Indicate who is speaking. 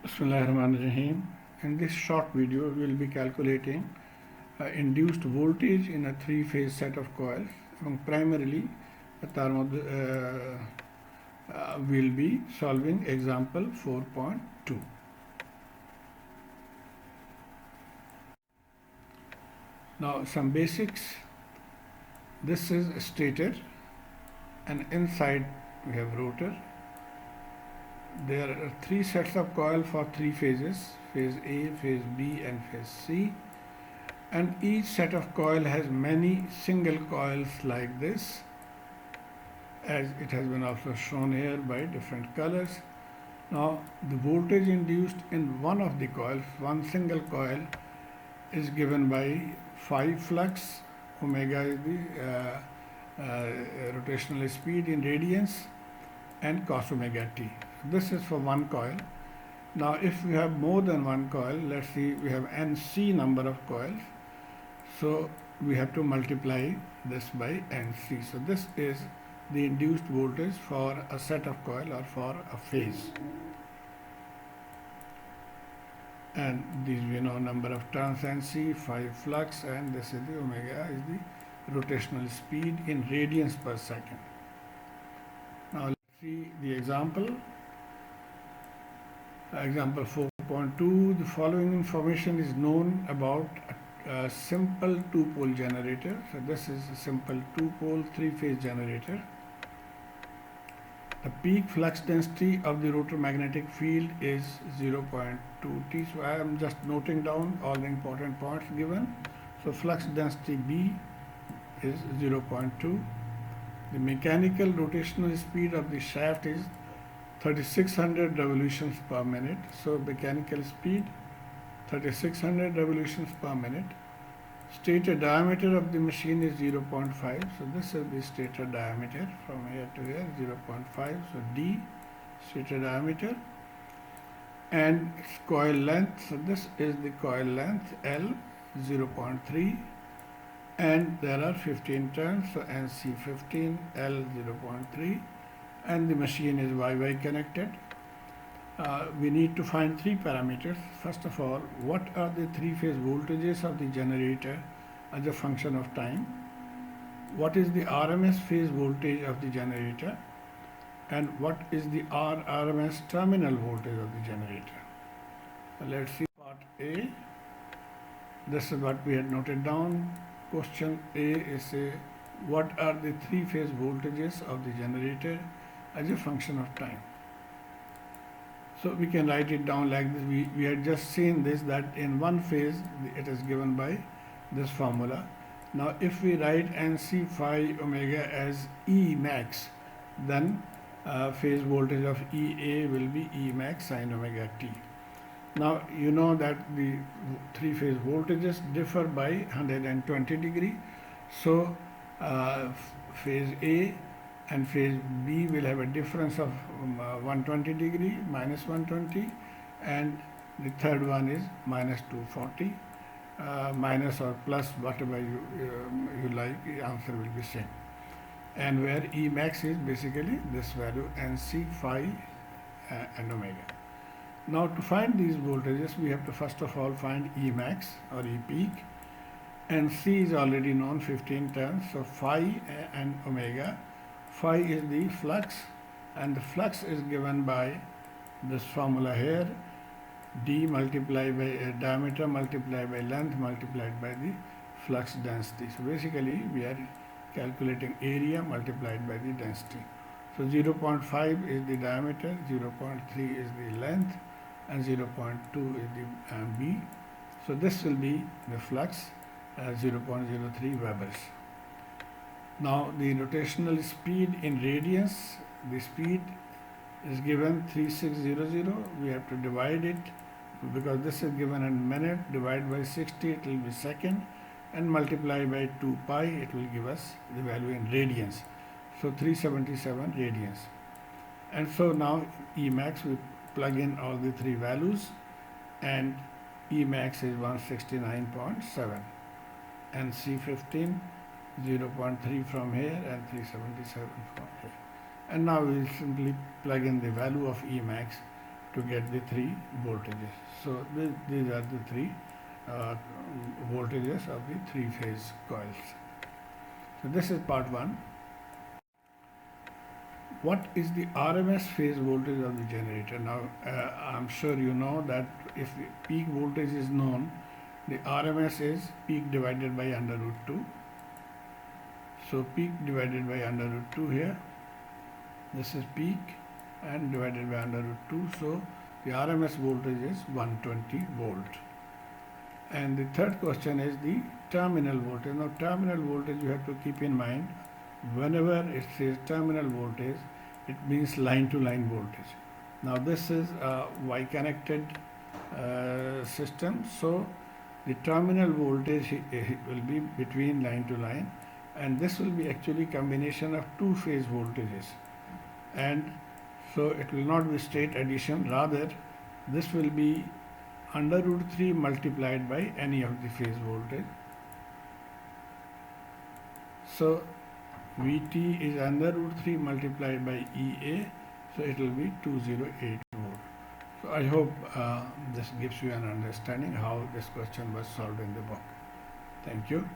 Speaker 1: Bismillahirrahmanirrahim. In this short video, we will be calculating induced voltage in a three-phase set of coils. Primarily, we'll be solving example 4.2. Now, some basics. This is a stator, and inside we have rotor. There are three sets of coil for three phases, phase A, phase B and phase C, and each set of coil has many single coils like this, as it has been also shown here by different colors. Now the voltage induced in one of the coils, one single coil, is given by phi flux. Omega is the rotational speed in radians, and cos omega t. This is for one coil. Now if we have more than one coil, let's see, we have NC number of coils, so we have to multiply this by NC. So this is the induced voltage for a set of coil or for a phase. And these we know number of turns NC, phi flux, and this is the omega is the rotational speed in radians per second. Now let's see the example. Example 4.2, the following information is known about a simple two-pole generator. So this is a simple two-pole three-phase generator. The peak flux density of the rotor magnetic field is 0.2 T. So I am just noting down all the important points given. So flux density B is 0.2. The mechanical rotational speed of the shaft is 3600 revolutions per minute. So mechanical speed 3600 revolutions per minute. Stator diameter of the machine is 0.5. So this is the stator diameter from here to here, 0.5. So D, stator diameter. And coil length. So this is the coil length, L, 0.3. And there are 15 turns. So NC 15, L 0.3. And the machine is Y-Y connected. We need to find three parameters. First of all, what are the three-phase voltages of the generator as a function of time? What is the RMS phase voltage of the generator? And what is the RMS terminal voltage of the generator? So let's see part A. This is what we had noted down. Question A is what are the three-phase voltages of the generator as a function of time? So we can write it down like this. We had just seen this, that in one phase it is given by this formula. Now if we write NC phi omega as E max, then phase voltage of EA will be E max sine omega t. Now you know that the three-phase voltages differ by 120 degree. So phase A and phase B will have a difference of 120 degree, minus 120, and the third one is minus 240, minus or plus, whatever you like, the answer will be same. And where E max is basically this value, NC, phi and omega. Now to find these voltages, we have to first of all find E max or E peak, and C is already known, 15 turns, so phi and omega. Phi is the flux, and the flux is given by this formula here, D multiplied by diameter multiplied by length multiplied by the flux density. So basically we are calculating area multiplied by the density. So 0.5 is the diameter, 0.3 is the length, and 0.2 is the B. So this will be the flux, 0.03 Webers. Now the rotational speed in radians, the speed is given 3600. We have to divide it, because this is given in minute, divide by 60, it will be second, and multiply by 2 pi, it will give us the value in radians. So 377 radians. And so now E max, we plug in all the three values, and E max is 169.7, and C15 0.3 from here and 377 from here. And now we will simply plug in the value of E max to get the three voltages. So these are the three voltages of the three-phase coils. So this is part 1. What is the RMS phase voltage of the generator? Now I'm sure you know that if peak voltage is known, the RMS is peak divided by under root 2. So peak divided by under root 2 here. This is peak and divided by under root 2. So the RMS voltage is 120 volt. And the third question is the terminal voltage. Now terminal voltage you have to keep in mind, whenever it says terminal voltage, it means line to line voltage. Now this is a Y connected system, so the terminal voltage will be between line to line, and this will be actually combination of two phase voltages, and so it will not be straight addition, rather this will be under root 3 multiplied by any of the phase voltage. So Vt is under root 3 multiplied by Ea, so it will be 208 volt. So I hope this gives you an understanding how this question was solved in the book. Thank you.